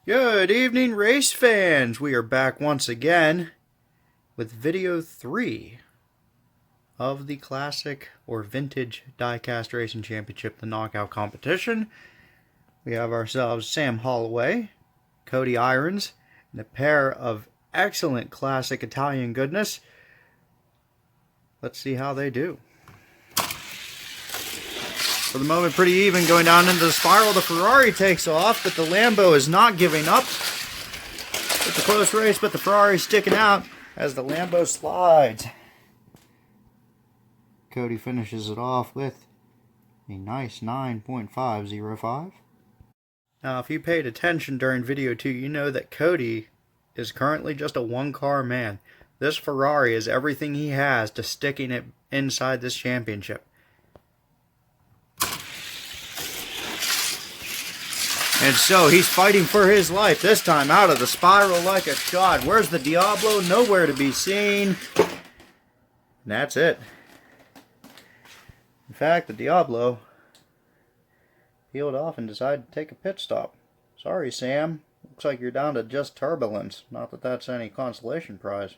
Good evening, race fans. We are back once again with video 3 of the classic or vintage diecast racing championship, the knockout competition. We have ourselves Sam Holloway, Cody Irons, and a pair of excellent classic Italian goodness. Let's see how they do. For the moment, pretty even going down into the spiral. The Ferrari takes off, but the Lambo is not giving up. It's a close race, but the Ferrari's sticking out as the Lambo slides. Cody finishes it off with a nice 9.505. Now, if you paid attention during video 2, you know that Cody is currently just a one-car man. This Ferrari is everything he has to sticking it inside this championship. And so he's fighting for his life, this time out of the spiral like a shot. Where's the Diablo? Nowhere to be seen. And that's it. In fact, the Diablo peeled off and decided to take a pit stop. Sorry, Sam. Looks like you're down to just turbulence. Not that that's any consolation prize.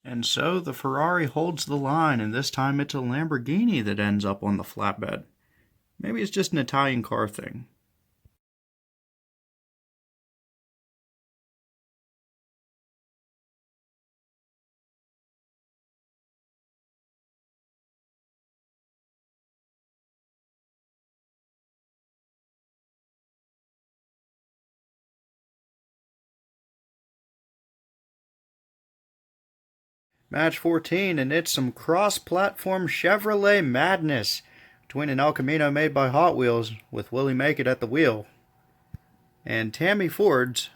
And so the Ferrari holds the line, and this time it's a Lamborghini that ends up on the flatbed. Maybe it's just an Italian car thing. Match 14, and it's some cross-platform Chevrolet madness between an El Camino made by Hot Wheels with Willie Make It at the wheel and Tammy Ford's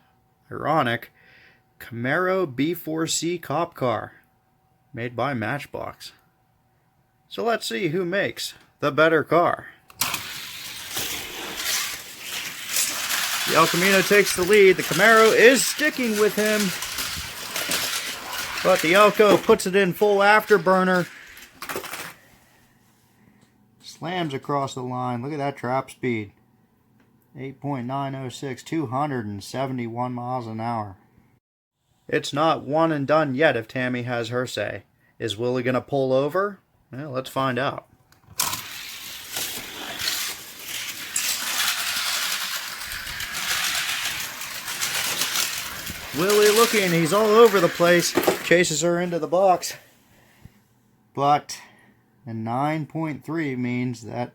ironic Camaro B4C cop car made by Matchbox. So let's see who makes the better car. The El Camino takes the lead. The Camaro is sticking with him, but the Elco puts it in full afterburner. Slams across the line. Look at that trap speed. 8.906, 271 miles an hour. It's not one and done yet if Tammy has her say. Is Willie going to pull over? Well, let's find out. Willie looking, he's all over the place. Chases her into the box. But a 9.3 means that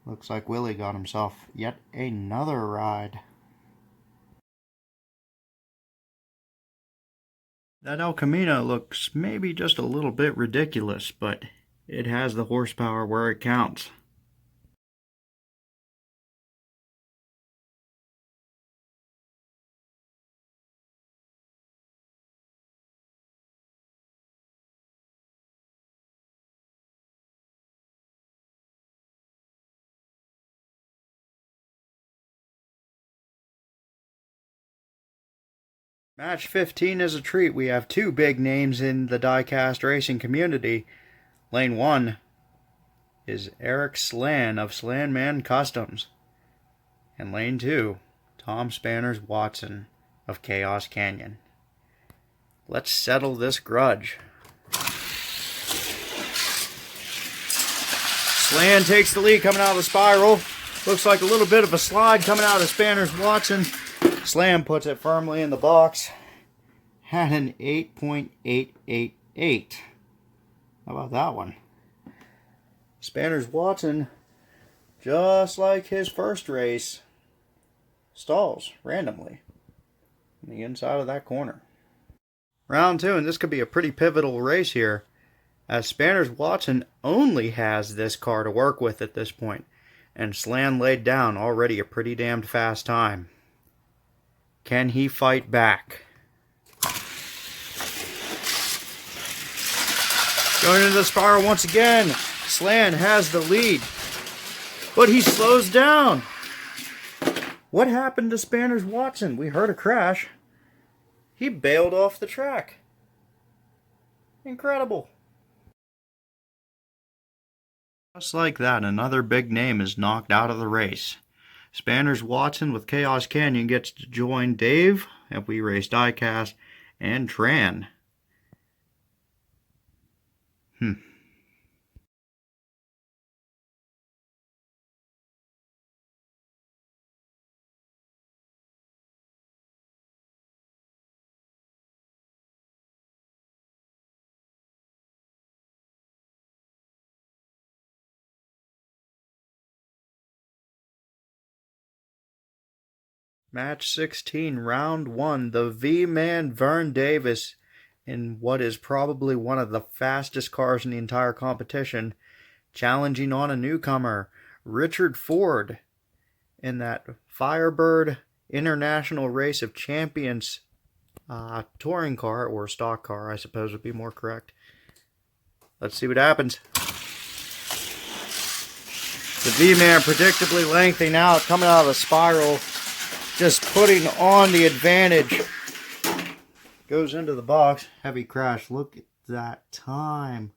looks like Willie got himself yet another ride. That El Camino looks maybe just a little bit ridiculous, but it has the horsepower where it counts. Match 15 is a treat. We have two big names in the diecast racing community. Lane 1 is Eric Slan of Slanman Customs. And Lane 2, Tom Spanners Watson of Chaos Canyon. Let's settle this grudge. Slan takes the lead coming out of the spiral. Looks like a little bit of a slide coming out of Spanners Watson. Slam puts it firmly in the box. Had an 8.888. How about that one? Spanners Watson, just like his first race, stalls randomly on the inside of that corner. Round 2, and this could be a pretty pivotal race here, as Spanners Watson only has this car to work with at this point, and Slan laid down already a pretty damned fast time. Can he fight back? Going into the spiral once again. Slan has the lead, but he slows down. What happened to Spanners Watson? We heard a crash. He bailed off the track. Incredible. Just like that, another big name is knocked out of the race. Spanners Watson with Chaos Canyon gets to join Dave, and we race Diecast, and Tran. Match 16, round 1. The VMan Vern Davis in what is probably one of the fastest cars in the entire competition, challenging on a newcomer, Richard Ford, in that Firebird International Race of Champions touring car, or stock car, I suppose would be more correct. Let's see what happens. The VMan predictably lengthening out, coming out of the spiral, just putting on the advantage. Goes into the box. Heavy crash. Look at that time.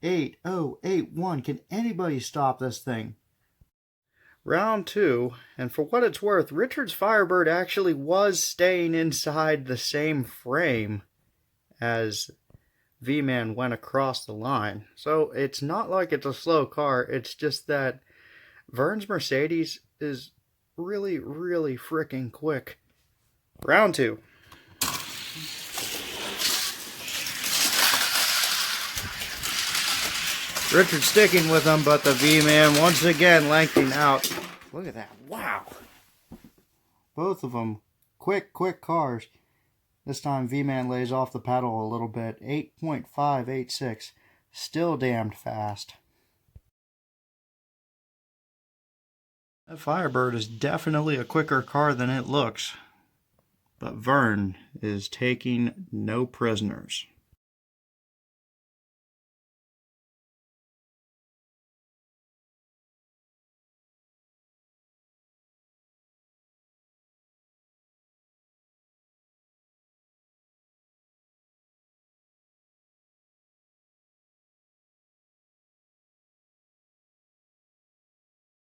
8:08:1. Can anybody stop this thing? Round 2, and for what it's worth, Richard's Firebird actually was staying inside the same frame as VMan went across the line. So it's not like it's a slow car, it's just that Vern's Mercedes is really, really freaking quick. Round 2. Richard sticking with them, but the VMan once again lengthening out. Look at that. Wow. Both of them quick cars. This time VMan lays off the pedal a little bit. 8.586. Still damned fast. That Firebird is definitely a quicker car than it looks. But Vern is taking no prisoners.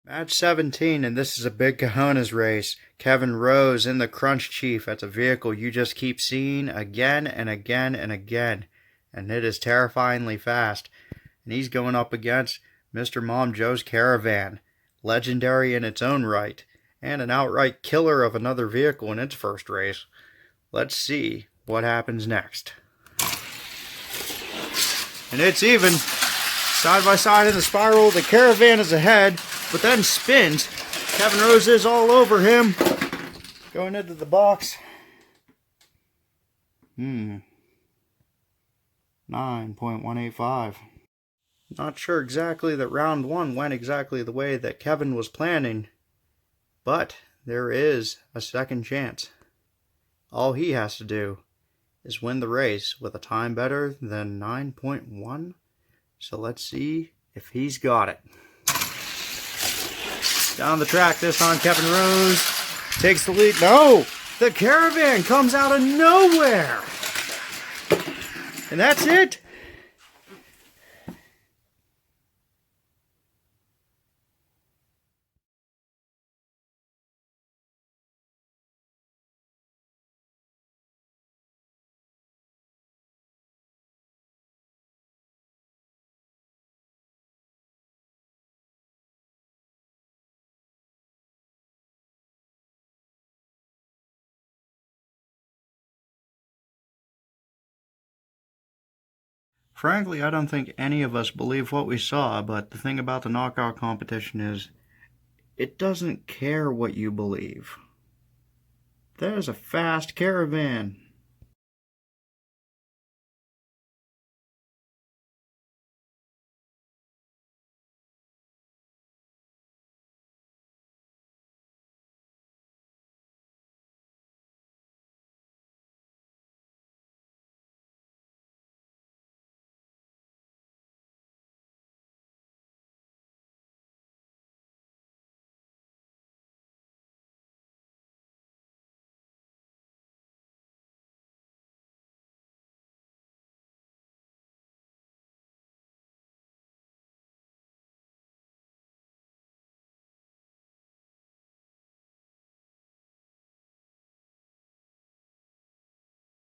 Match 17, and this is a big cojones race. Kevin Rose in the Crunch Chief. That's a vehicle you just keep seeing again and again and again. And it is terrifyingly fast. And he's going up against Mr. Mom Joe's Caravan. Legendary in its own right. And an outright killer of another vehicle in its first race. Let's see what happens next. And it's even. Side by side in the spiral. The Caravan is ahead. But then spins. Kevin Rose is all over him. Going into the box. 9.185. Not sure exactly that round 1 went exactly the way that Kevin was planning. But there is a second chance. All he has to do is win the race with a time better than 9.1. So let's see if he's got it. Down the track this time, Kevin Rose takes the lead. No! The Caravan comes out of nowhere! And that's it! Frankly, I don't think any of us believe what we saw, but the thing about the knockout competition is it doesn't care what you believe. There's a fast Caravan.